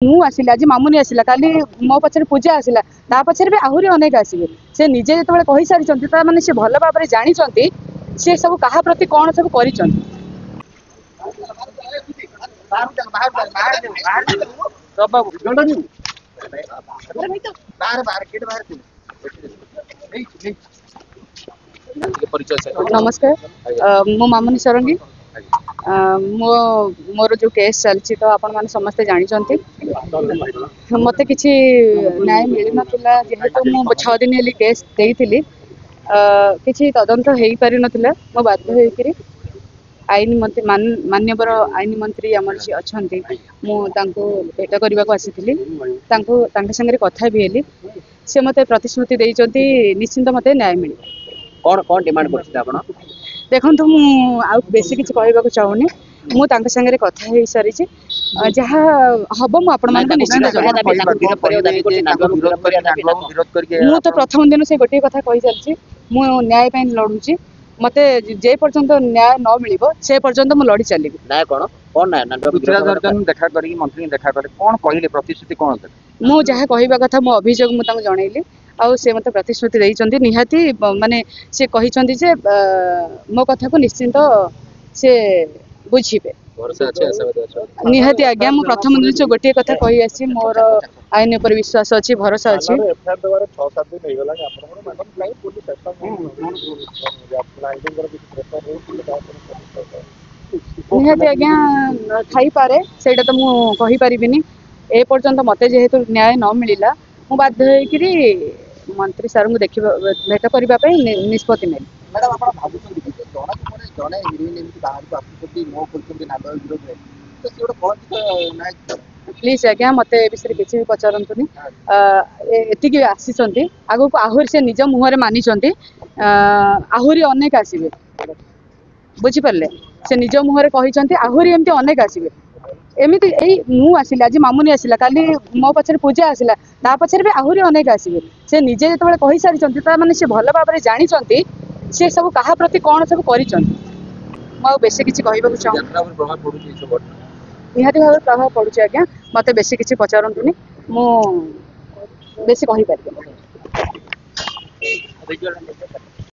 ମୁଁ ଆସିଲି ଆଜି ମାମୁନି ଆସିଲା କାଲି ମୋ ପଛରେ ପୂଜା ଆସିଲା ତା ପଛରେ ବି ଆହୁରି ଅନେକ ଆସିବେ ସେ ନିଜେ ଯେତେବେଳେ କହି ସାରିଛନ୍ତି ତା ମାନେ ସେ ଭଲ ଭାବରେ ଜାଣିଛନ୍ତି ସେ ସବୁ କାହା ପ୍ରତି କଣ ସବୁ କରିଛନ୍ତି। नमस्कार मो मामुनी सरंगी मोर जो केस चलती तो आपण मैंने समस्ते जानते मत कि न्याय मिल ना जेहेतु मु 6 दिन हेली केस देती किसी तदंत हो पारि ना मो बाध्य होकर आईन मंत्री मान्यवर आईन मंत्री आमर जी अच्छा मुझे भेट करने को आसी सांगे कथा भी हेली से मत प्रतिश्रुति देते निश्चिंत मत न्याय मिले। कौन कौन डिमांड करते आपण देखो बेसी किसी कहवाक चाहूनी मुझे सांगे कथा हो सारी जहाँ हम मु तो प्रथम दिन से गोटे कथा कही चलती मु न्याय लड़ुची मत जे पर्यंत न्याय न मिल से पर्यंत मु लड़ी चली न्याय कौन कौन न्याय देखा करी मंत्री देखा करे कौन कहले प्रतिश्रुति कौन मु जहाँ कहवा कथा मो अभियोग मुझे जनइली आउ से मत प्रतिश्रुति देइचंती निहाती माने से कहिचंती जे मो कथा को निश्चिंत से बुझीबे निहाती आज्ञा मु प्रथम दिन से गोटे कथा कही आसी मोर आईन पर विश्वास अच्छी भरोसा अच्छी निहाती आज्ञा थाई पारे सेटा तो मु कहि परिबिनी ए पर्यंत मते जेहेतु न्याय न मिलिला मु बाध्य होइकरी मंत्री सर को देखिबा भेट करबा पई निष्पत्ति नै। मैडम आपण भाबुछन कि जणा को जणे हिरोइन एमती बाहर को आसुछथि मो करछथि नाम विरोध रे तो से कोन नाय प्लीज आज्ञा मत विषय किसी भी पचारतुनि एति आसीचंती आगो को आहुरी से निज मुहरे मानिचंती आहुरी अनेक आसीबे बुझी पारले से निज मुहरे कहिचंती आहुरी एमती अनेक आसीबे एमती मु आसिला आज मामुनी आसिला काली मो पछरे पूजा आसिला ता पछरे भी आहुरी अनेक आसीबे से निजे जेतेबेले कहि सारिचंती ता माने से भल भाबरे जानिचंती से सब कहा प्रति कौन सब करिचंती मु बेसी किछि कहबाकू चाहू निहाती भाव प्रभाव पड़ुछि आज्ञा मत बेसी किछि पचारंतुनी मु बेसी कहि पारिबे।